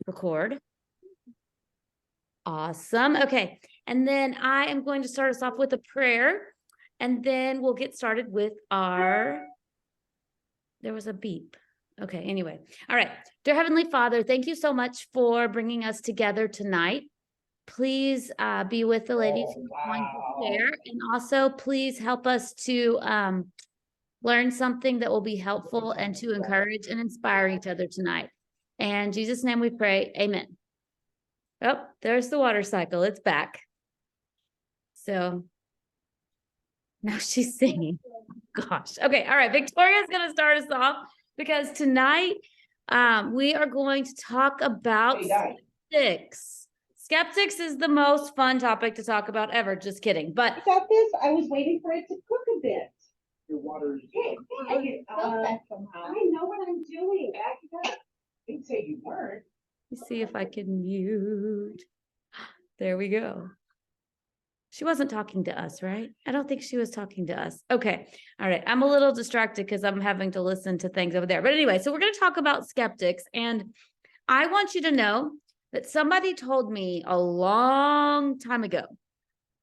Record. Awesome. Okay. And then I am going to start us off with a prayer, and then we'll get started with there was a beep. Okay. Anyway. All right. Dear Heavenly Father, thank you so much for bringing us together tonight. Please be with the ladies who are going to share, and also please help us to learn something that will be helpful and to encourage and inspire each other tonight. And in Jesus' name we pray. Amen. Oh, there's the water cycle. It's back. So now she's singing. Gosh. Okay. All right. Victoria's going to start us off because tonight we are going to talk about skeptics. Skeptics is the most fun topic to talk about ever. Just kidding. But I got this. I was waiting for it to cook a bit. Your water is. I know what I'm doing. Back it up. Didn't say you weren't. Let's see if I can mute. There we go. She wasn't talking to us, right? I don't think she was talking to us. Okay. All right. I'm a little distracted because I'm having to listen to things over there. But anyway, so we're going to talk about skeptics. And I want you to know that somebody told me a long time ago.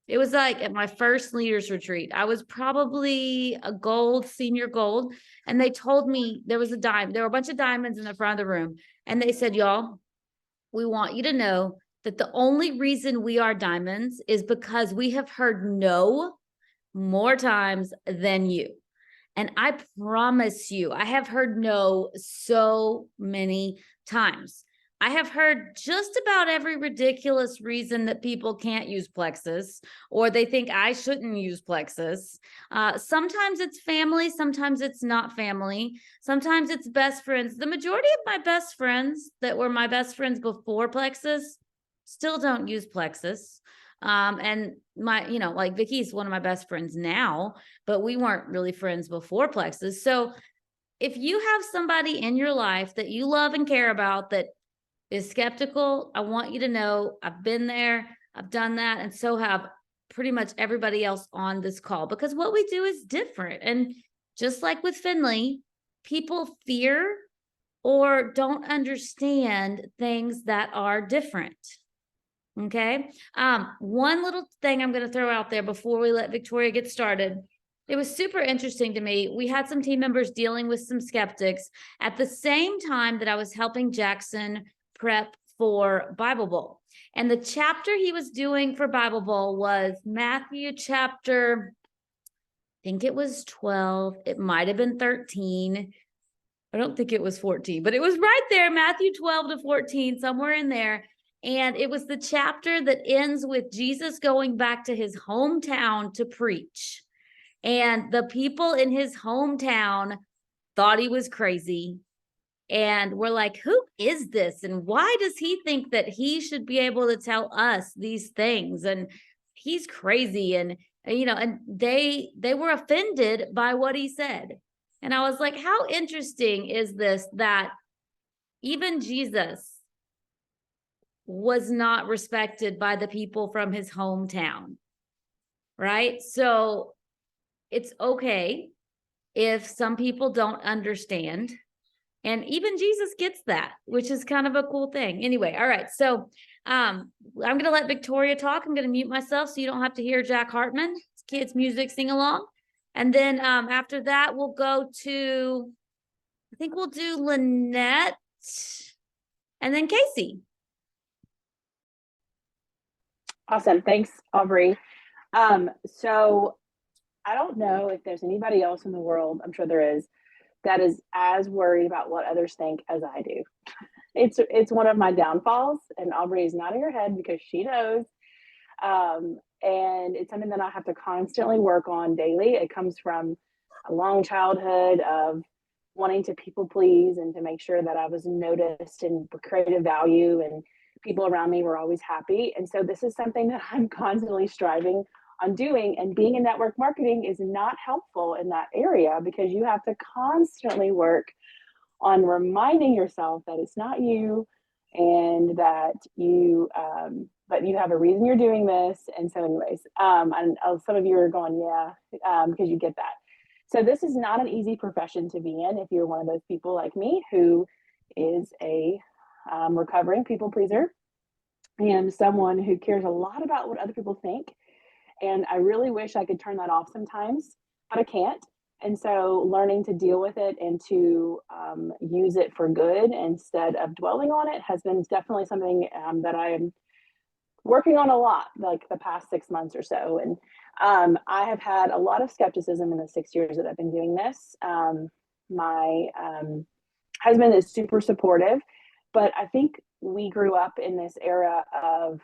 It was like at my first leaders retreat. I was probably a senior gold. And they told me there was there were a bunch of diamonds in the front of the room. And they said, y'all, we want you to know that the only reason we are diamonds is because we have heard no more times than you. And I promise you, I have heard no so many times. I have heard just about every ridiculous reason that people can't use plexus, or they think I shouldn't use plexus. Sometimes it's family, sometimes it's not family. Sometimes it's best friends. The majority of my best friends that were my best friends before plexus still don't use plexus. And like Vicky's one of my best friends now, but we weren't really friends before plexus. So if you have somebody in your life that you love and care about that is skeptical, I want you to know I've been there, I've done that, and so have pretty much everybody else on this call, because what we do is different. And just like with Finley, people fear or don't understand things that are different. Okay. One little thing I'm going to throw out there before we let Victoria get started. It was super interesting to me. We had some team members dealing with some skeptics at the same time that I was helping Jackson prep for Bible Bowl. And the chapter he was doing for Bible Bowl was Matthew chapter, I think it was 12. It might have been 13. I don't think it was 14, but it was right there, Matthew 12 to 14, somewhere in there. And it was the chapter that ends with Jesus going back to his hometown to preach. And the people in his hometown thought he was crazy. And we're like, who is this? And why does he think that he should be able to tell us these things? And he's crazy. And, and they were offended by what he said. And I was like, how interesting is this that even Jesus was not respected by the people from his hometown, right? So it's okay if some people don't understand. And even Jesus gets that, which is kind of a cool thing. Anyway, all right. So I'm going to let Victoria talk. I'm going to mute myself so you don't have to hear Jack Hartman. It's kids' music, sing along. And then after that, we'll go to, I think we'll do Lynette and then Casey. Awesome. Thanks, Aubrey. So I don't know if there's anybody else in the world, I'm sure there is, that is as worried about what others think as I do. It's one of my downfalls, and Aubrey is nodding her head because she knows. And it's something that I have to constantly work on daily. It comes from a long childhood of wanting to people please and to make sure that I was noticed and created value and people around me were always happy. And so this is something that I'm constantly striving on doing, and being in network marketing is not helpful in that area because you have to constantly work on reminding yourself that it's not you and that you but you have a reason you're doing this. And so anyways, and some of you are going, yeah, because you get that. So this is not an easy profession to be in if you're one of those people like me who is a recovering people pleaser and someone who cares a lot about what other people think. And I really wish I could turn that off sometimes, but I can't. And so learning to deal with it and to use it for good instead of dwelling on it has been definitely something that I am working on a lot, like the past 6 months or so. And I have had a lot of skepticism in the 6 years that I've been doing this. My husband is super supportive, but I think we grew up in this era of,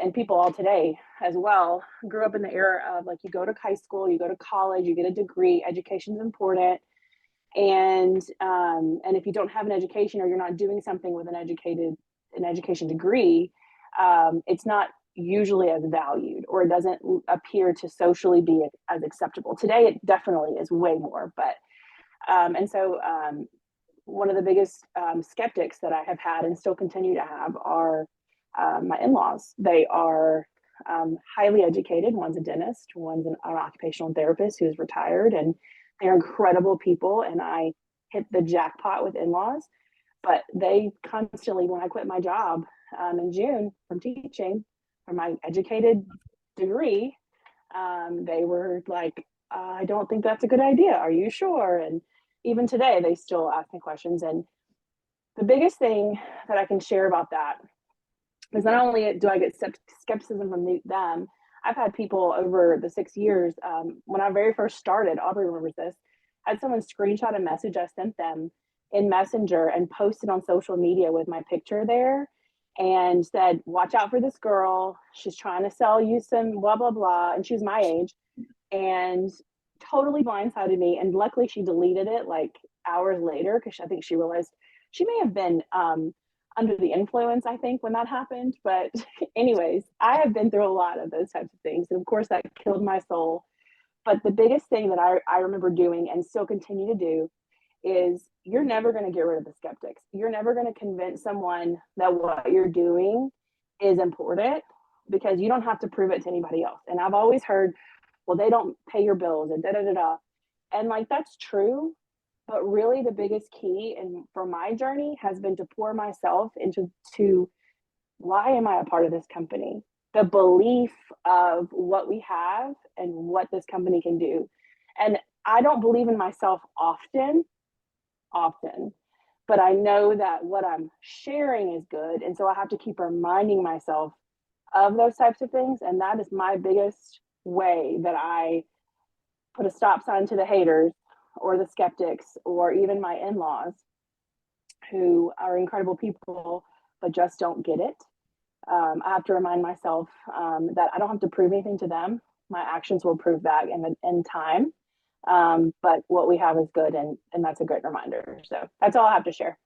and people all today as well, grew up in the era of like, you go to high school, you go to college, you get a degree, education's important. And if you don't have an education or you're not doing something with an education degree, it's not usually as valued, or it doesn't appear to socially be as acceptable. Today, it definitely is way more. But one of the biggest skeptics that I have had and still continue to have are my in-laws. They are highly educated. One's a dentist, one's an occupational therapist who's retired, and they're incredible people. And I hit the jackpot with in-laws. But they constantly, when I quit my job in June from teaching, from my educated degree, they were like, I don't think that's a good idea. Are you sure? And even today, they still ask me questions. And the biggest thing that I can share about that is not only do I get skepticism from them, I've had people over the 6 years, when I very first started, Aubrey remembers this, I had someone screenshot a message I sent them in Messenger and posted on social media with my picture there and said, watch out for this girl. She's trying to sell you some blah, blah, blah. And she was my age and totally blindsided me. And luckily she deleted it like hours later, because I think she realized she may have been under the influence, I think, when that happened. But anyways, I have been through a lot of those types of things. And of course that killed my soul. But the biggest thing that I remember doing and still continue to do is you're never going to get rid of the skeptics. You're never going to convince someone that what you're doing is important, because you don't have to prove it to anybody else. And I've always heard, well, they don't pay your bills and da da da da. And like, that's true. But really the biggest key and for my journey has been to pour myself into why am I a part of this company? The belief of what we have and what this company can do. And I don't believe in myself often, but I know that what I'm sharing is good. And so I have to keep reminding myself of those types of things. And that is my biggest way that I put a stop sign to the haters or the skeptics or even my in-laws, who are incredible people, but just don't get it. I have to remind myself that I don't have to prove anything to them. My actions will prove that in time. But what we have is good, and that's a great reminder. So that's all I have to share.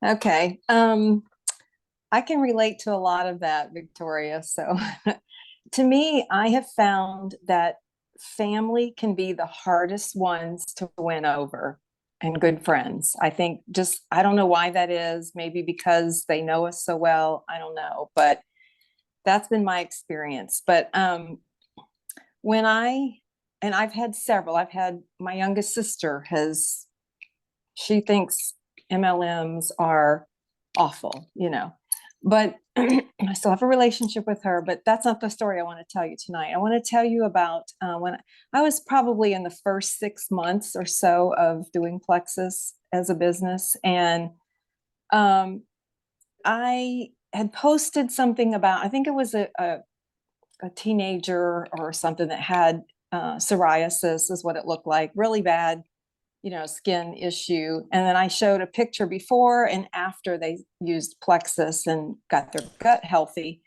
Okay. I can relate to a lot of that, Victoria. So to me, I have found that family can be the hardest ones to win over, and good friends. I think I don't know why that is. Maybe because they know us so well. I don't know, but that's been my experience. But I've had several. I've had my youngest sister she thinks MLMs are awful, but I still have a relationship with her, but that's not the story I want to tell you tonight. I want to tell you about when I was probably in the first 6 months or so of doing Plexus as a business. And I had posted something about, I think it was a teenager or something that had psoriasis is what it looked like, really bad, skin issue. And then I showed a picture before and after they used Plexus and got their gut healthy.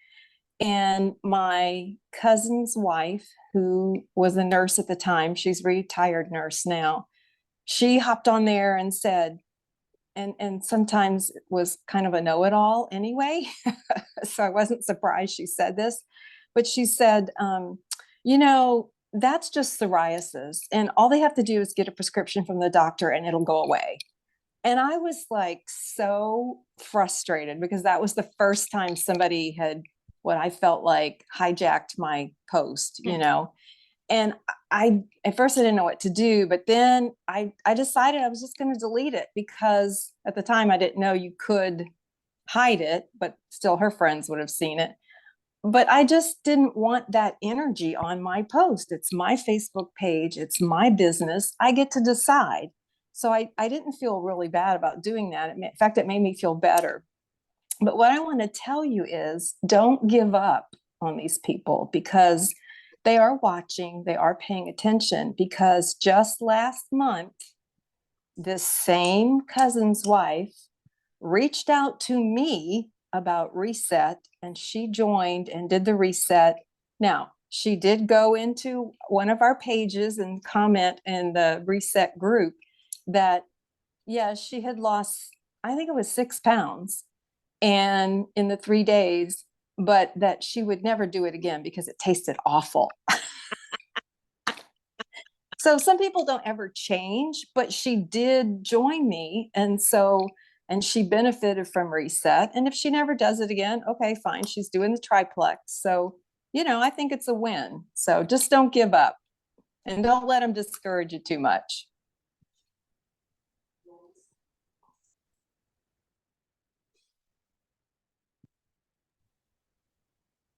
And my cousin's wife, who was a nurse at the time, she's a retired nurse now, she hopped on there and said, and sometimes was kind of a know-it-all anyway. So I wasn't surprised she said this, but she said, that's just psoriasis. And all they have to do is get a prescription from the doctor and it'll go away. And I was like so frustrated, because that was the first time somebody had what I felt like hijacked my post, and at first I didn't know what to do, but then I decided I was just going to delete it, because at the time I didn't know you could hide it, but still her friends would have seen it. But I just didn't want that energy on my post. It's my Facebook page. It's my business. I get to decide. So I didn't feel really bad about doing that. In fact, it made me feel better. But what I want to tell you is, don't give up on these people, because they are watching, they are paying attention. Because just last month, this same cousin's wife reached out to me about reset, and she joined and did the reset. Now, she did go into one of our pages and comment in the reset group that, yeah, she had lost, I think it was 6 pounds, and in the 3 days, but that she would never do it again because it tasted awful. So some people don't ever change, but she did join me. And she benefited from reset. And if she never does it again, okay, fine. She's doing the triplex. So, I think it's a win. So just don't give up, and don't let them discourage you too much.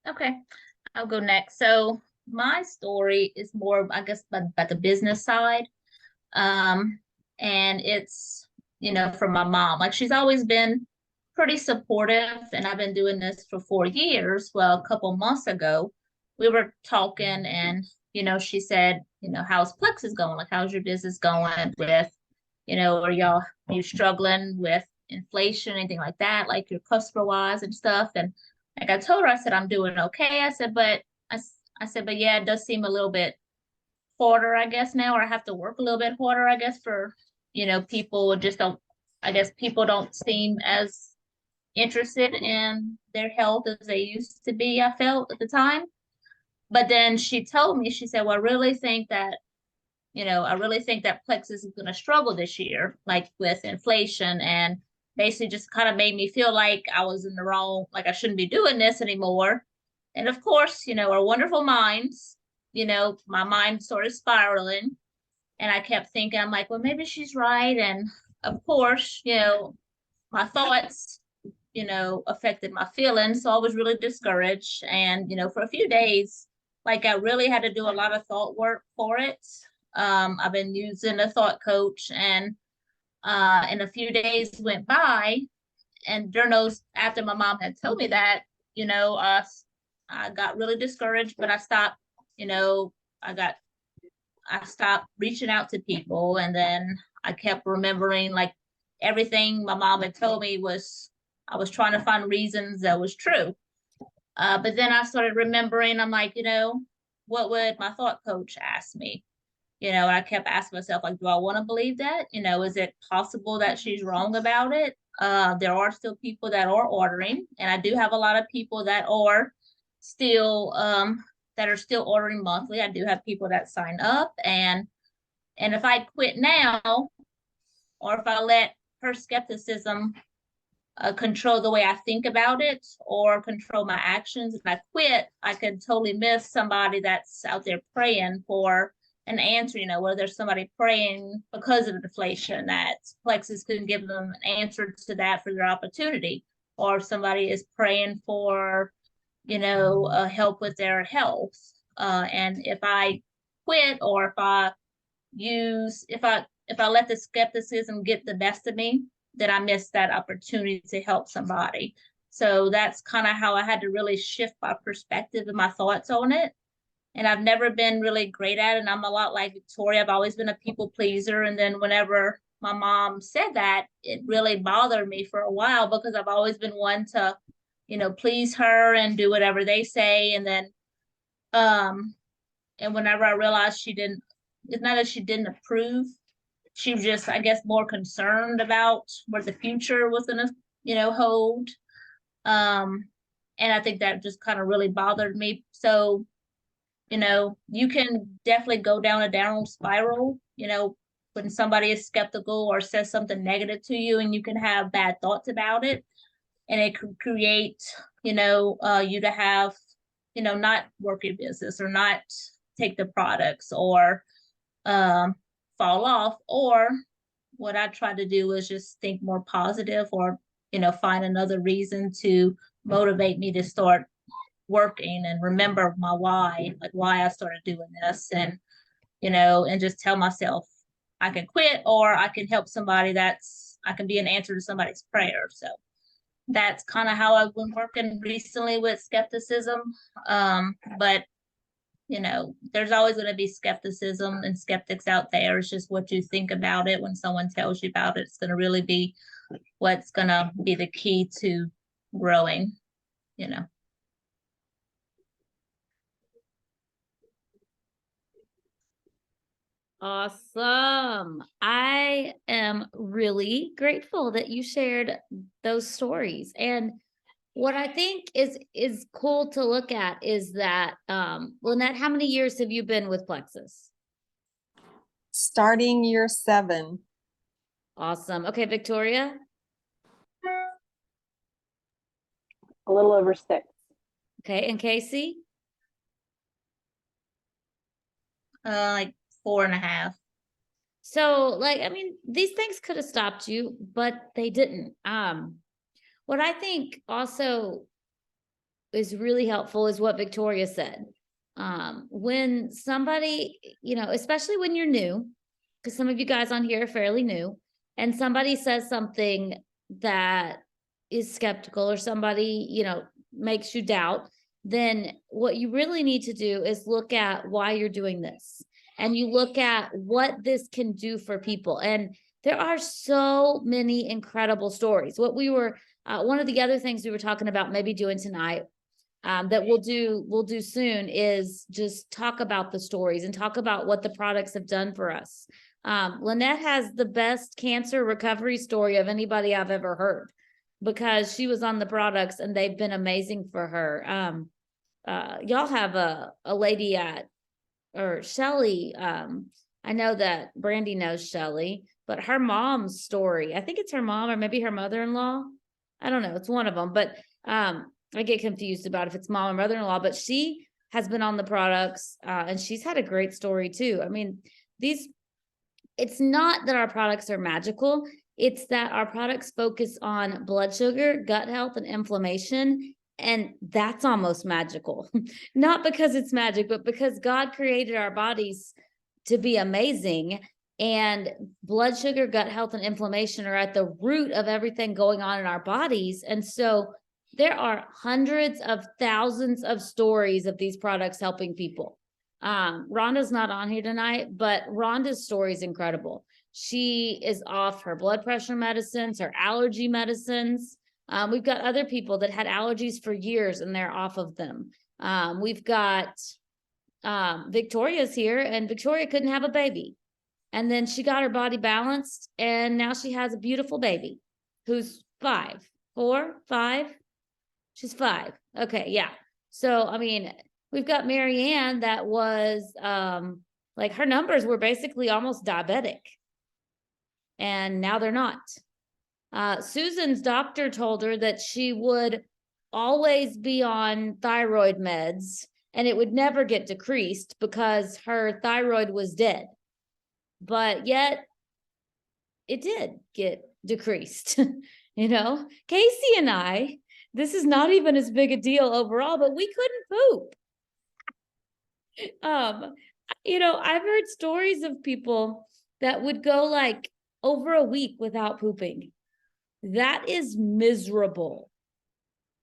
Okay, I'll go next. So my story is more, I guess, about the business side. And it's, from my mom. Like, she's always been pretty supportive, and I've been doing this for 4 years. Well, a couple months ago, we were talking, and, she said, how's Plexus going? Like, how's your business going with, are you struggling with inflation, anything like that, like your customer wise and stuff? And like I told her, I said, I'm doing okay. I said, but but yeah, it does seem a little bit harder, I guess, now, or I have to work a little bit harder, I guess, for, people just don't, I guess people don't seem as interested in their health as they used to be, I felt at the time. But then she told me, she said, well, I really think that Plexus is going to struggle this year, like with inflation, and basically just kind of made me feel like I was in the wrong, like I shouldn't be doing this anymore. And of course, our wonderful minds, my mind sort of spiraling. And I kept thinking, I'm like, well, maybe she's right. And of course, my thoughts, affected my feelings. So I was really discouraged. And, for a few days, like I really had to do a lot of thought work for it. I've been using a thought coach, and a few days went by, and during those, after my mom had told me that, I got really discouraged, but I stopped, I stopped reaching out to people. And then I kept remembering, like, everything my mom had told me I was trying to find reasons that was true. But then I started remembering, I'm like, what would my thought coach ask me? I kept asking myself, like, do I want to believe that? Is it possible that she's wrong about it? There are still people that are ordering, and I do have a lot of people that are still ordering monthly. I do have people that sign up, and if I quit now, or if I let her skepticism control the way I think about it, or control my actions, if I quit, I could totally miss somebody that's out there praying for an answer, whether there's somebody praying because of inflation that Plexus couldn't give them an answer to that for their opportunity, or somebody is praying for, help with their health. And if I quit, or if I let the skepticism get the best of me, then I missed that opportunity to help somebody. So that's kind of how I had to really shift my perspective and my thoughts on it. And I've never been really great at it. And I'm a lot like Victoria. I've always been a people pleaser. And then whenever my mom said that, it really bothered me for a while, because I've always been one to, please her and do whatever they say. And then, and whenever I realized it's not that she didn't approve, she was just, I guess, more concerned about where the future was going to, hold. And I think that just kind of really bothered me. So, you can definitely go down a downward spiral, when somebody is skeptical or says something negative to you, and you can have bad thoughts about it. And it could create, you to have, not work your business, or not take the products or fall off. Or what I try to do is just think more positive, or, find another reason to motivate me to start working and remember my why, like why I started doing this, and, and just tell myself I can quit, or I can help somebody. I can be an answer to somebody's prayer. So that's kind of how I've been working recently with skepticism. But there's always going to be skepticism and skeptics out there. It's just what you think about it when someone tells you about it. It's going to really be what's going to be the key to growing, Awesome. I am really grateful that you shared those stories. And what I think is cool to look at is that, Lynette, how many years have you been with Plexus? Starting year 7. Awesome. Okay, Victoria? A little over 6. Okay, and Casey? like 4.5. So, these things could have stopped you, but they didn't. What I think also is really helpful is what Victoria said. When somebody, especially when you're new, because some of you guys on here are fairly new, and somebody says something that is skeptical, or somebody, makes you doubt, then what you really need to do is look at why you're doing this. And you look at what this can do for people. And there are so many incredible stories. What we were, one of the other things we were talking about maybe doing tonight, that we'll do soon, is just talk about the stories and talk about what the products have done for us. Lynette has the best cancer recovery story of anybody I've ever heard, because she was on the products and they've been amazing for her. Y'all have a lady or Shelly. I know that Brandy knows Shelly, but her mom's story, I think it's her mom or maybe her mother-in-law. I don't know. It's one of them, but I get confused about if it's mom or mother-in-law, but she has been on the products, and she's had a great story too. I mean, it's not that our products are magical. It's that our products focus on blood sugar, gut health, and inflammation. And that's almost magical, not because it's magic, but because God created our bodies to be amazing. And blood sugar, gut health, and inflammation are at the root of everything going on in our bodies. And so there are hundreds of thousands of stories of these products helping people. Rhonda's not on here tonight, but Rhonda's story is incredible. She is off her blood pressure medicines, her allergy medicines. We've got other people that had allergies for years and they're off of them. We've got Victoria's here, and Victoria couldn't have a baby. And then she got her body balanced, and now she has a beautiful baby who's 5, 4, 5. She's 5. Okay, yeah. So, I mean, we've got Marianne that was her numbers were basically almost diabetic. And now they're not. Susan's doctor told her that she would always be on thyroid meds and it would never get decreased because her thyroid was dead. But yet it did get decreased. Casey and I, this is not even as big a deal overall, but we couldn't poop. I've heard stories of people that would go over a week without pooping. That is miserable.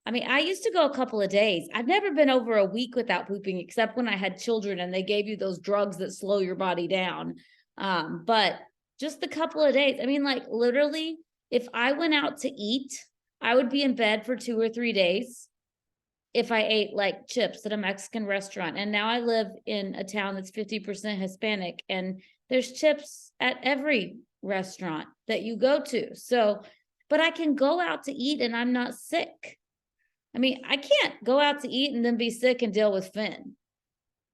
I mean, I used to go a couple of days. I've never been over a week without pooping, except when I had children and they gave you those drugs that slow your body down. But just a couple of days. I mean, literally, if I went out to eat, I would be in bed for 2 or 3 days if I ate chips at a Mexican restaurant. And now I live in a town that's 50% Hispanic, and there's chips at every restaurant that you go to. So, but I can go out to eat and I'm not sick. I mean, I can't go out to eat and then be sick and deal with Finn.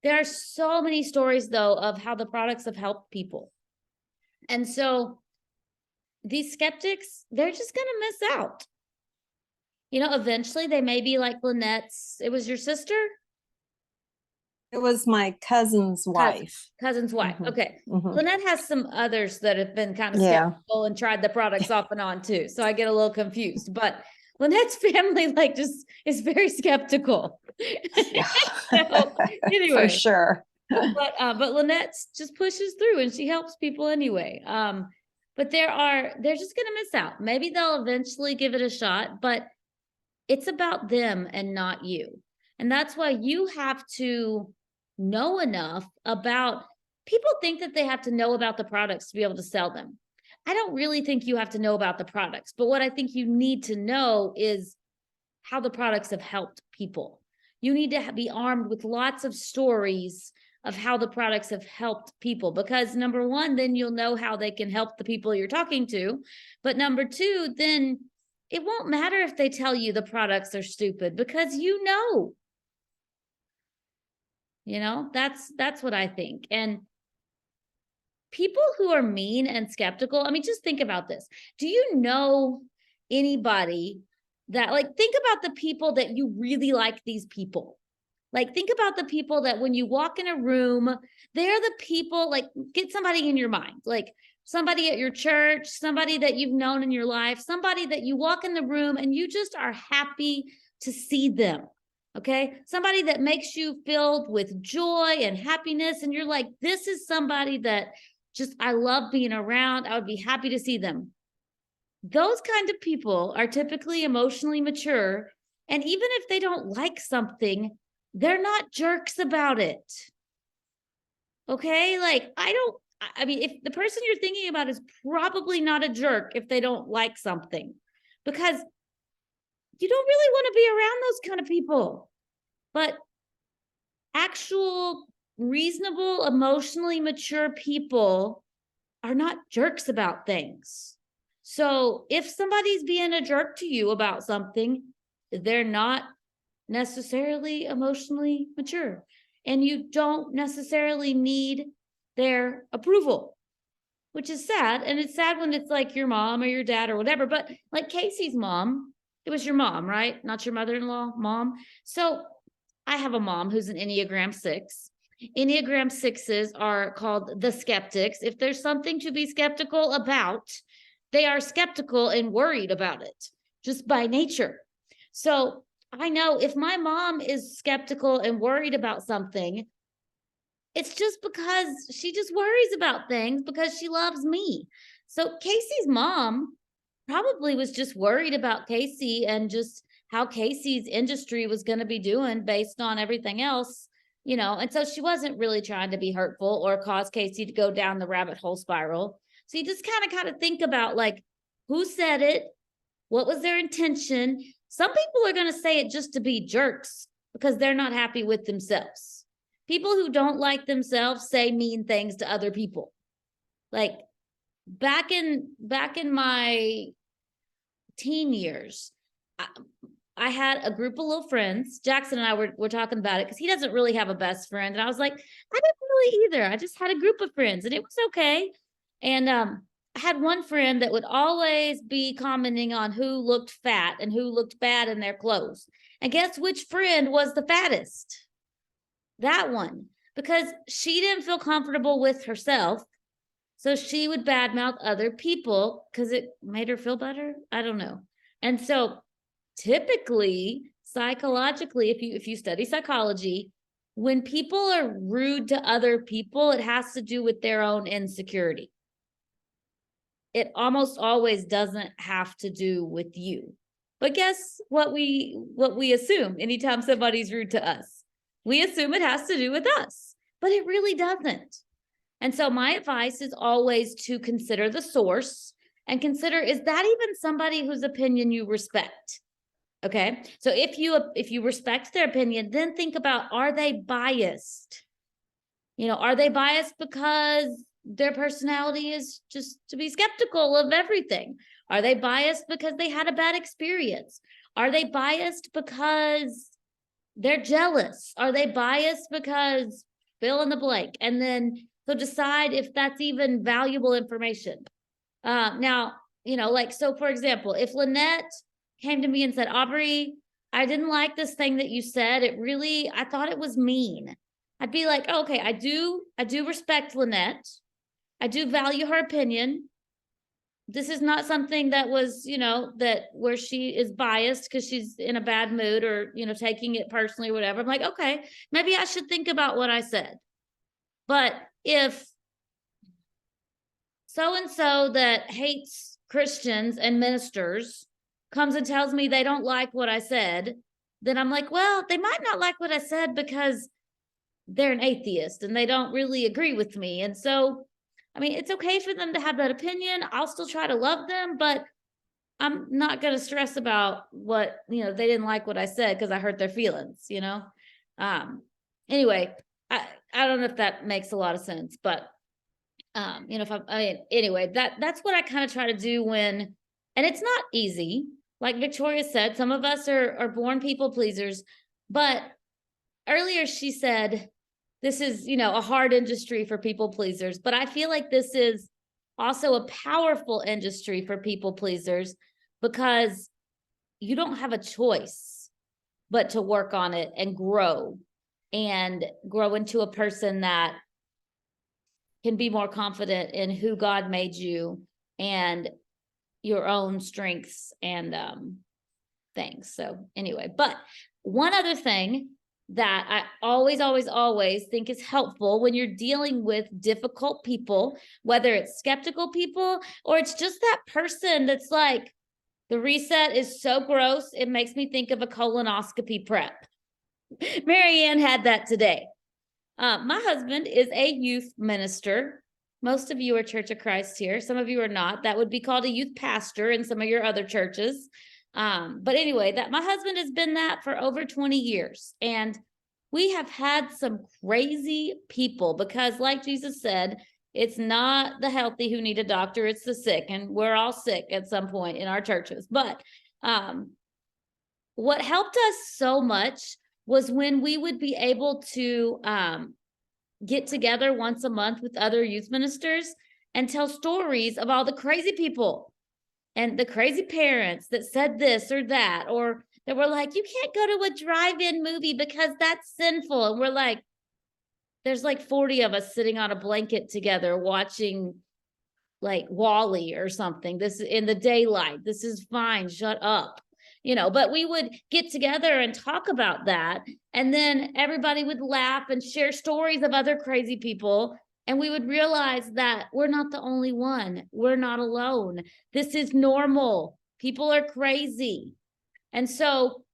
There are so many stories, though, of how the products have helped people. And so these skeptics, they're just going to miss out. Eventually they may be like Lynette's. It was your sister? It was my cousin's wife. Cousin's wife. Mhm. Okay. Mhm. Lynette has some others that have been kind of Yeah. skeptical and tried the products off and on too. So I get a little confused, but Lynette's family like just is very skeptical. Yeah. So, anyway. For sure. But Lynette just pushes through and she helps people anyway. But they're just gonna miss out. Maybe they'll eventually give it a shot, but it's about them and not you. And that's why you have to know enough about, people think that they have to know about the products to be able to sell them. I don't really think you have to know about the products, but what I think you need to know is how the products have helped people. You need to be armed with lots of stories of how the products have helped people, because number one, then you'll know how they can help the people you're talking to. But number two, then it won't matter if they tell you the products are stupid, because you know, that's what I think. And people who are mean and skeptical, I mean, just think about this. Do you know anybody that, like, think about the people that you really like, these people. Like, think about the people that when you walk in a room, they're the people, like, get somebody in your mind, like somebody at your church, somebody that you've known in your life, somebody that you walk in the room and you just are happy to see them. Okay. Somebody that makes you filled with joy and happiness. And you're like, this is somebody that just, I love being around. I would be happy to see them. Those kind of people are typically emotionally mature. And even if they don't like something, they're not jerks about it. Okay. Like, I mean, if the person you're thinking about is probably not a jerk if they don't like something, because you don't really want to be around those kind of people. But actual reasonable, emotionally mature people are not jerks about things. So if somebody's being a jerk to you about something, they're not necessarily emotionally mature, and you don't necessarily need their approval, which is sad. And it's sad when it's like your mom or your dad or whatever. But like Casey's mom, it was your mom, right? Not your mother-in-law, mom. So I have a mom who's an Enneagram 6. Enneagram 6s are called the skeptics. If there's something to be skeptical about, they are skeptical and worried about it just by nature. So I know if my mom is skeptical and worried about something, it's just because she just worries about things because she loves me. So Casey's mom probably was just worried about Casey and just how Casey's industry was going to be doing based on everything else, and so she wasn't really trying to be hurtful or cause Casey to go down the rabbit hole spiral. So you just kind of think about, like, who said it? What was their intention? Some people are going to say it just to be jerks because they're not happy with themselves. People who don't like themselves say mean things to other people. Like back in my teen years, I had a group of little friends. Jackson and I were talking about it because he doesn't really have a best friend. And I was like, I didn't really either. I just had a group of friends and it was okay. And I had one friend that would always be commenting on who looked fat and who looked bad in their clothes. And guess which friend was the fattest? That one, because she didn't feel comfortable with herself. So she would badmouth other people because it made her feel better. I don't know. And so typically, psychologically, if you study psychology, when people are rude to other people, it has to do with their own insecurity. It almost always doesn't have to do with you. But guess what we assume anytime somebody's rude to us? We assume it has to do with us, but it really doesn't. And so my advice is always to consider the source and consider, is that even somebody whose opinion you respect? Okay. So if you respect their opinion, then think about, are they biased? Are they biased because their personality is just to be skeptical of everything? Are they biased because they had a bad experience? Are they biased because they're jealous? Are they biased because fill in the blank? And then so decide if that's even valuable information. Now, so for example, if Lynette came to me and said, Aubrey, I didn't like this thing that you said. I thought it was mean. I'd be like, oh, okay, I do respect Lynette. I do value her opinion. This is not something that was, that where she is biased because she's in a bad mood or, taking it personally or whatever. I'm like, okay, maybe I should think about what I said. But if so-and-so that hates Christians and ministers comes and tells me they don't like what I said, then I'm like, well, they might not like what I said because they're an atheist and they don't really agree with me. And so, I mean, it's okay for them to have that opinion. I'll still try to love them, but I'm not going to stress about what, they didn't like what I said because I hurt their feelings, Anyway, I don't know if that makes a lot of sense, but, anyway, that's what I kind of try to do and it's not easy. Like Victoria said, some of us are born people pleasers, but earlier she said, this is, a hard industry for people pleasers, but I feel like this is also a powerful industry for people pleasers because you don't have a choice but to work on it and grow into a person that can be more confident in who God made you and your own strengths and things. So anyway, but one other thing that I always think is helpful when you're dealing with difficult people, whether it's skeptical people or it's just that person that's like, the reset is so gross, it makes me think of a colonoscopy prep. Marianne had that today. My husband is a youth minister. Most of you are Church of Christ here. Some of you are not. That would be called a youth pastor in some of your other churches. But anyway, that my husband has been that for over 20 years. And we have had some crazy people because like Jesus said, it's not the healthy who need a doctor, it's the sick. And we're all sick at some point in our churches. But what helped us so much was when we would be able to get together once a month with other youth ministers and tell stories of all the crazy people and the crazy parents that said this or that, or that were like, you can't go to a drive-in movie because that's sinful. And we're like, there's like 40 of us sitting on a blanket together watching like Wall-E or something. This is in the daylight. This is fine. Shut up. But we would get together and talk about that. And then everybody would laugh and share stories of other crazy people. And we would realize that we're not the only one. We're not alone. This is normal. People are crazy. And so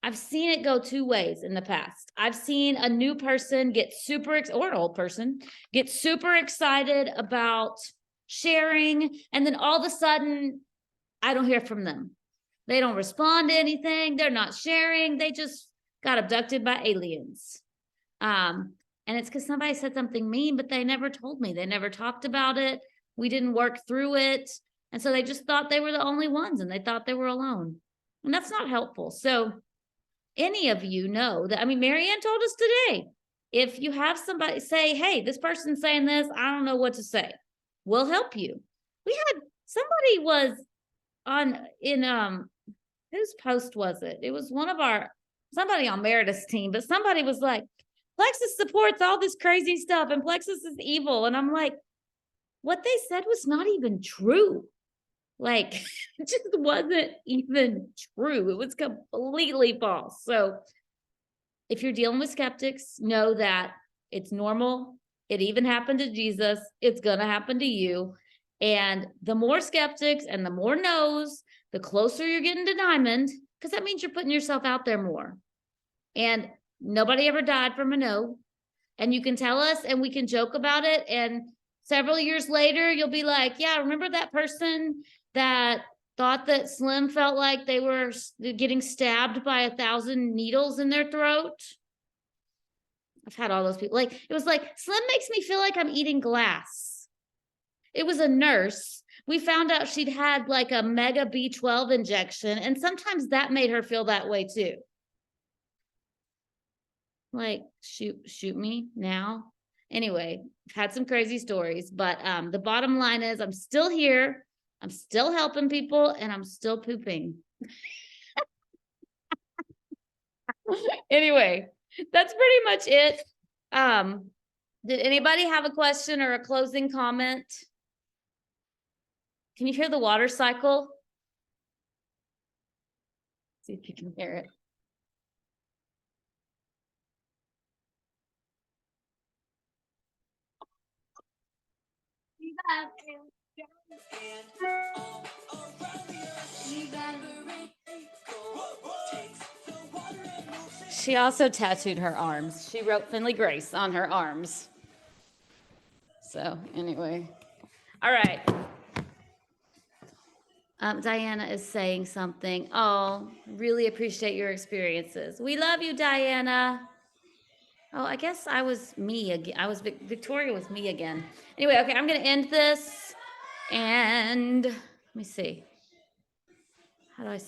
I've seen it go two ways in the past. I've seen a new person get or an old person get super excited about sharing. And then all of a sudden, I don't hear from them. They don't respond to anything. They're not sharing. They just got abducted by aliens. And it's because somebody said something mean, but they never told me. They never talked about it. We didn't work through it. And so they just thought they were the only ones and they thought they were alone. And that's not helpful. So any of you know that, Marianne told us today, if you have somebody say, hey, this person's saying this, I don't know what to say, we'll help you. Somebody was whose post was it? It was somebody on Meredith's team, but somebody was like, Plexus supports all this crazy stuff and Plexus is evil. And I'm like, what they said was not even true. Like, it just wasn't even true. It was completely false. So if you're dealing with skeptics, know that it's normal. It even happened to Jesus. It's going to happen to you. And the more skeptics and the more no's, the closer you're getting to diamond, because that means you're putting yourself out there more. And nobody ever died from a no. And you can tell us and we can joke about it. And several years later, you'll be like, yeah, remember that person that thought that Slim felt like they were getting stabbed by 1,000 needles in their throat? I've had all those people. Like, it was like, Slim makes me feel like I'm eating glass. It was a nurse. We found out she'd had like a mega B12 injection, and sometimes that made her feel that way too. Like, shoot me now. Anyway, I've had some crazy stories, but the bottom line is I'm still here. I'm still helping people and I'm still pooping. Anyway, that's pretty much it. Did anybody have a question or a closing comment? Can you hear the water cycle? See if you can hear it. She also tattooed her arms. She wrote Finley Grace on her arms. So anyway, all right. Diana is saying something. Oh, really appreciate your experiences. We love you, Diana. Oh, I guess I was me again. Victoria was me again. Anyway, okay, I'm gonna end this and let me see. How do I